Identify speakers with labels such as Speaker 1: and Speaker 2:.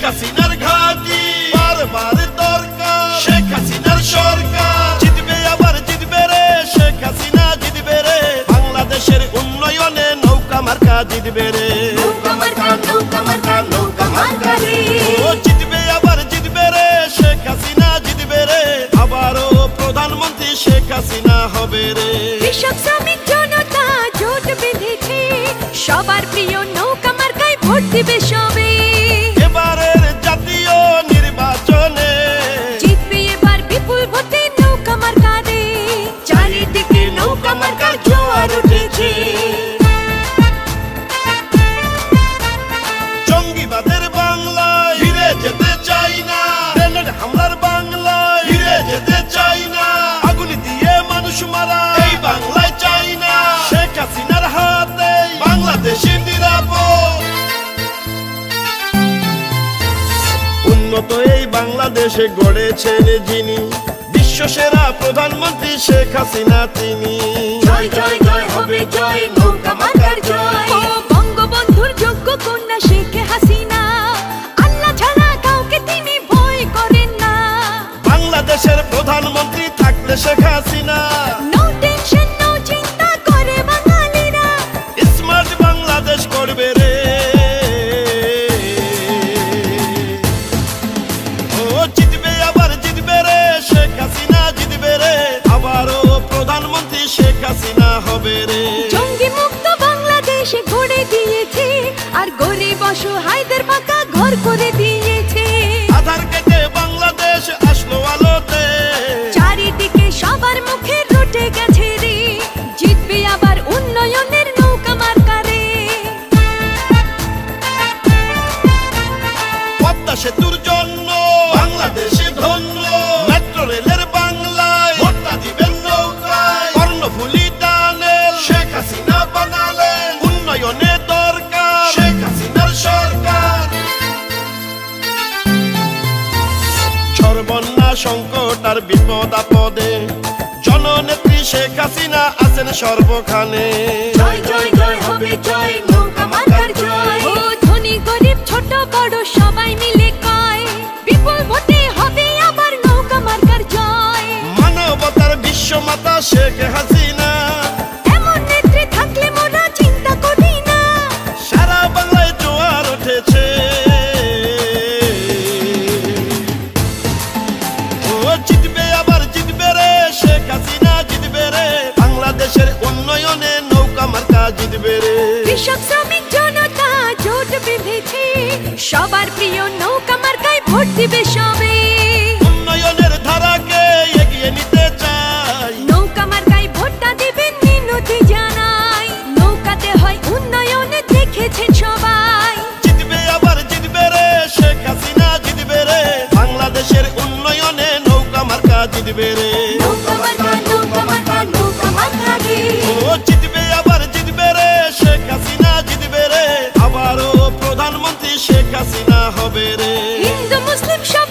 Speaker 1: হাসিনার ঘাঁটি বারবার দরকার শেখ হাসিনার সরকার জিতবে আবার জিতবে রে শেখ হাসিনা জিতবে রে বাংলাদেশের উন্নয়নে নৌকা মার্কা জিতবে রে
Speaker 2: নৌকা মার্কা নৌকা মার্কা নৌকা মার্কা রে
Speaker 1: ও জিতবে আবার জিতবে রে শেখ হাসিনা জিতবে রে আবারও প্রধানমন্ত্রী শেখ হাসিনা হবে রে
Speaker 2: কৃষক শ্রমিক জনতা জোট বেঁধেছে সবার প্রিয় নৌকা মার্কায় ভোট দিবে সবে
Speaker 1: এবারের জাতীয় নির্বাচনে
Speaker 2: জিতবে এবার বিপুল ভোটে নৌকা মার্কা রে চারিদিকে নৌকা মার্কার জোয়ার উঠেছে
Speaker 1: জঙ্গিবাদের বাংলায় ফিরে যেতে চাই না গ্রেনেড হামলার বাংলায় ফিরে যেতে চাই না আগুন দিয়ে মানুষ মারা এই বাংলায় চাই না শেখ হাসিনার হাতে বাংলাদেশে নিরাপদ উন্নত এই বাংলাদেশে গড়েছেন যিনি বিশ্বসেরা প্রধানমন্ত্রী শেখ হাসিনা তিনি
Speaker 2: জয় জয় জয় হবে জয় নৌকা মার্কার জয় ও বঙ্গবন্ধুর যোগ্য কন্যা শেখ হাসিনা আল্লাহ ছাড়া কাউকে তিনি ভয় করেন না
Speaker 1: বাংলাদেশের প্রধানমন্ত্রী থাকলে Sheikh Hasina
Speaker 2: no tension no চিন্তা করে বাঙালিরা
Speaker 1: স্মার্ট বাংলাদেশ করবে রে ও জিতবে আবার জিতবে রে শেখ হাসিনা জিতবে রে আবারও প্রধানমন্ত্রী শেখ হাসিনা হবে রে
Speaker 2: জঙ্গি মুক্ত বাংলাদেশে গড়ে দিয়েছে আর গরিব অসহায়দের পাকা ঘর করে দিয়েছে
Speaker 1: আধার কেটে বাংলাদেশ আসলো আলোতে
Speaker 2: চারিদিকে সবার মুখে রটে গেছে রে জিতবে আবার উন্নয়নের নৌকা মার্কা রে
Speaker 1: পদ্মা সেতুর জন্য বাংলাদেশে ধন্য মেট্রো রেলের বাংলায় ভোটটা দিবেন নৌকায় কর্ণফুলী টানেল শেখ হাসিনা বানালেন উন্নয়নে দরকার শেখ হাসিনার সরকার সর্বন্যা সংকট আর বিপদ আপদে জননেত্রী শেখ হাসিনা আছেন সর্বখানে
Speaker 2: জয় জয় জয় হবে জয় নৌকা মার্কার জয় ও ধনী গরিব ছোট বড় সবাই মিলে কয় বিপুল ভোটে হবে আবার নৌকা মার্কার জয়
Speaker 1: মানবতার বিশ্বমাতা শেখ হাসিনা
Speaker 2: এমন নেত্রী থাকলে মোরা চিন্তা করি না
Speaker 1: সারা বাংলায় জোয়ার উঠেছে ও জিতবে আবার জিতবে রে শেখ হাসিনা জিতবে রে বাংলাদেশের উন্নয়নে নৌকা মার্কা জিতবে রে
Speaker 2: কৃষক শ্রমিক জনতা জোট বেঁধেছে সবার প্রিয় নৌকা মার্কায় ভোট দিবে সবে
Speaker 1: উন্নয়নের ধারাকে এগিয়ে নিতে চাই
Speaker 2: নৌকা মার্কায় ভোটটা দিবেন মিনতি জানাই নৌকাতে হয় উন্নয়ন দেখেছেন সবাই
Speaker 1: জিতবে আবার জিতবে রে শেখ হাসিনা জিতবে রে বাংলাদেশের উন্নয়নে নৌকা মার্কা জিতবে রে
Speaker 2: নৌকা মার্কা নৌকা মার্কা নৌকা মার্কা রে
Speaker 1: ও জিতবে আবার জিতবে রে শেখ হাসিনা জিতবে রে আবারও প্রধানমন্ত্রী শেখ হাসিনা হবে রে
Speaker 2: হিন্দু মুসলিম সব